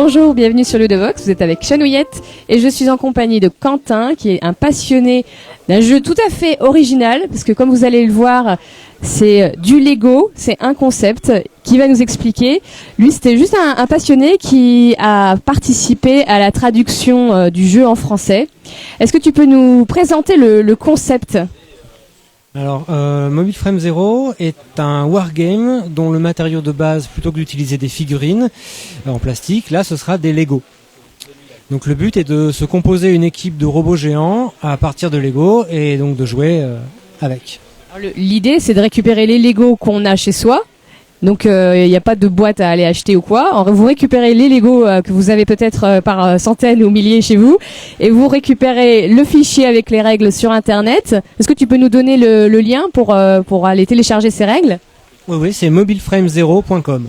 Bonjour, bienvenue sur Ludovox, vous êtes avec Chanouillette et je suis en compagnie de Quentin qui est un passionné d'un jeu tout à fait original parce que comme vous allez le voir, c'est du Lego, c'est un concept qui va nous expliquer. Lui, c'était juste un passionné qui a participé à la traduction du jeu en français. Est-ce que tu peux nous présenter le concept ? Alors, Mobile Frame Zero est un wargame dont le matériau de base, plutôt que d'utiliser des figurines en plastique, là ce sera des Lego. Donc le but est de se composer une équipe de robots géants à partir de Lego et donc de jouer avec. L'idée, c'est de récupérer les Lego qu'on a chez soi. Donc il n'y a pas de boîte à aller acheter ou quoi. Vous récupérez les Lego que vous avez peut-être par centaines ou milliers chez vous et vous récupérez le fichier avec les règles sur Internet. Est-ce que tu peux nous donner le lien pour aller télécharger ces règles ? Oui, c'est mobileframezero.com.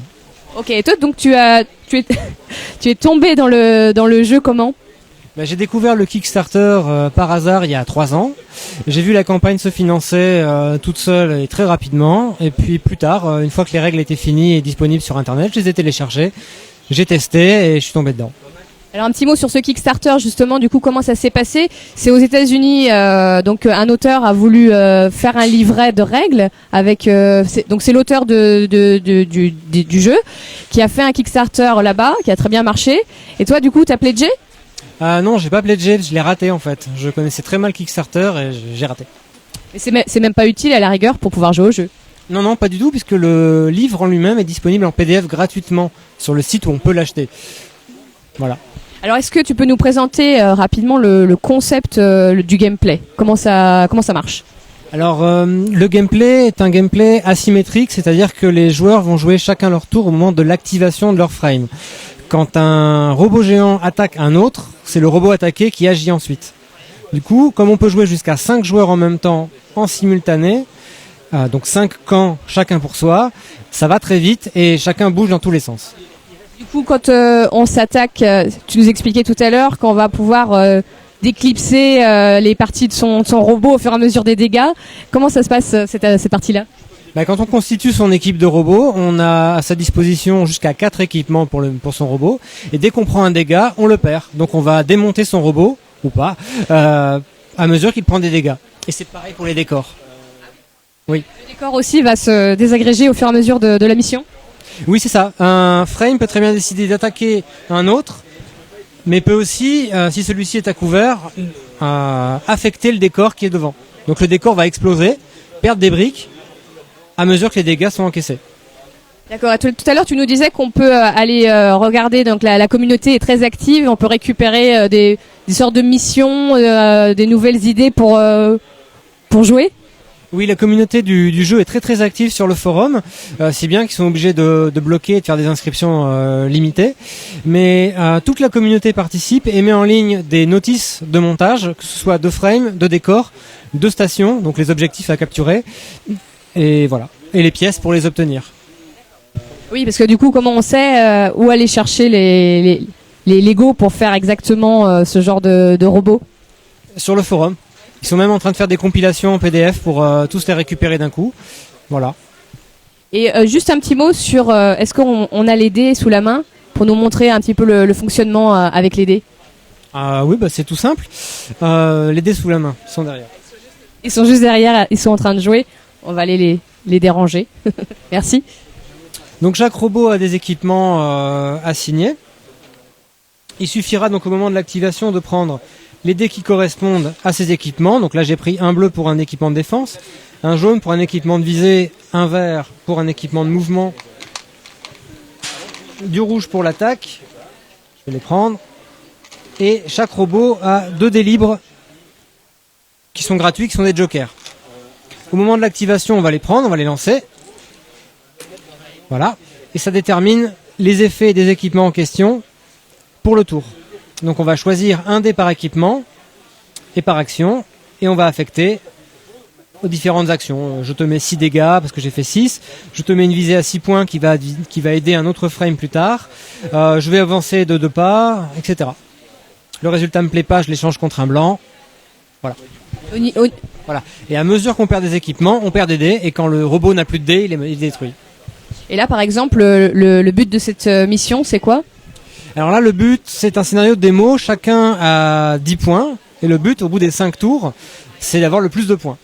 Ok, et toi donc tu es tombé dans le jeu comment ? J'ai découvert le Kickstarter par hasard il y a 3 ans. J'ai vu la campagne se financer toute seule et très rapidement. Et puis plus tard, une fois que les règles étaient finies et disponibles sur Internet, je les ai téléchargées, j'ai testé et je suis tombé dedans. Alors un petit mot sur ce Kickstarter justement, du coup comment ça s'est passé ? C'est aux États-Unis, donc un auteur a voulu faire un livret de règles avec c'est l'auteur du jeu qui a fait un Kickstarter là-bas qui a très bien marché. Et toi du coup t'as pledgé ? Non, j'ai pas pledgé, je l'ai raté en fait. Je connaissais très mal Kickstarter et j'ai raté. Mais c'est même pas utile à la rigueur pour pouvoir jouer au jeu. Non, pas du tout, puisque le livre en lui-même est disponible en PDF gratuitement sur le site où on peut l'acheter. Voilà. Alors est-ce que tu peux nous présenter rapidement le concept du gameplay ? Comment ça marche ? Alors le gameplay est un gameplay asymétrique, c'est-à-dire que les joueurs vont jouer chacun leur tour au moment de l'activation de leur frame. Quand un robot géant attaque un autre, c'est le robot attaqué qui agit ensuite. Du coup, comme on peut jouer jusqu'à 5 joueurs en même temps, en simultané, donc 5 camps, chacun pour soi, ça va très vite et chacun bouge dans tous les sens. Du coup, quand on s'attaque, tu nous expliquais tout à l'heure qu'on va pouvoir déclipser les parties de son robot au fur et à mesure des dégâts. Comment ça se passe cette partie-là ? Quand on constitue son équipe de robots, on a à sa disposition jusqu'à 4 équipements pour son robot. Et dès qu'on prend un dégât, on le perd. Donc on va démonter son robot, ou pas, à mesure qu'il prend des dégâts. Et c'est pareil pour les décors. Oui. Le décor aussi va se désagréger au fur et à mesure de la mission ? Oui, c'est ça. Un frame peut très bien décider d'attaquer un autre, mais peut aussi, si celui-ci est à couvert, affecter le décor qui est devant. Donc le décor va exploser, perdre des briques, à mesure que les dégâts sont encaissés. D'accord. Tout à l'heure, tu nous disais qu'on peut aller regarder. Donc la communauté est très active. On peut récupérer des sortes de missions, des nouvelles idées pour jouer. Oui, la communauté du jeu est très très active sur le forum, si bien qu'ils sont obligés de bloquer et de faire des inscriptions limitées. Mais toute la communauté participe et met en ligne des notices de montage, que ce soit de frames, de décors, de stations, donc les objectifs à capturer. Et voilà. Et les pièces pour les obtenir. Oui, parce que du coup, comment on sait où aller chercher les Lego pour faire exactement ce genre de robots ? Sur le forum. Ils sont même en train de faire des compilations en PDF pour tous les récupérer d'un coup. Voilà. Et juste un petit mot sur est-ce qu'on a les dés sous la main pour nous montrer un petit peu le fonctionnement avec les dés ? Oui, c'est tout simple. Les dés sous la main, ils sont derrière. Ils sont juste derrière, ils sont en train de jouer. On va aller les déranger. Merci. Donc chaque robot a des équipements assignés. Il suffira donc au moment de l'activation de prendre les dés qui correspondent à ces équipements. Donc là j'ai pris un bleu pour un équipement de défense, un jaune pour un équipement de visée, un vert pour un équipement de mouvement, du rouge pour l'attaque. Je vais les prendre. Et chaque robot a 2 dés libres qui sont gratuits, qui sont des jokers. Au moment de l'activation, on va les prendre, on va les lancer. Voilà. Et ça détermine les effets des équipements en question pour le tour. Donc on va choisir un dé par équipement et par action. Et on va affecter aux différentes actions. Je te mets 6 dégâts parce que j'ai fait 6. Je te mets une visée à 6 points qui va aider un autre frame plus tard. Je vais avancer de 2 pas, etc. Le résultat me plaît pas, je l'échange contre un blanc. Voilà. Voilà. Et à mesure qu'on perd des équipements, on perd des dés, et quand le robot n'a plus de dés, il est détruit. Et là, par exemple, le but de cette mission, c'est quoi ? Alors là, le but, c'est un scénario de démo. Chacun a 10 points. Et le but, au bout des 5 tours, c'est d'avoir le plus de points.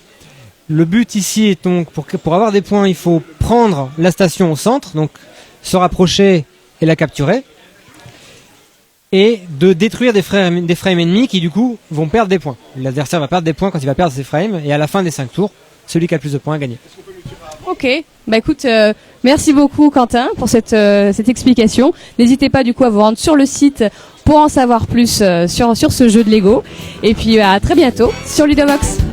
Le but ici est donc, pour avoir des points, il faut prendre la station au centre, donc se rapprocher et la capturer. Et de détruire des frames ennemis qui, du coup, vont perdre des points. L'adversaire va perdre des points quand il va perdre ses frames. Et à la fin des 5 tours, celui qui a le plus de points a gagné. Ok, bah écoute, merci beaucoup Quentin pour cette explication. N'hésitez pas du coup à vous rendre sur le site pour en savoir plus sur ce jeu de Lego. Et puis à très bientôt sur Ludovox.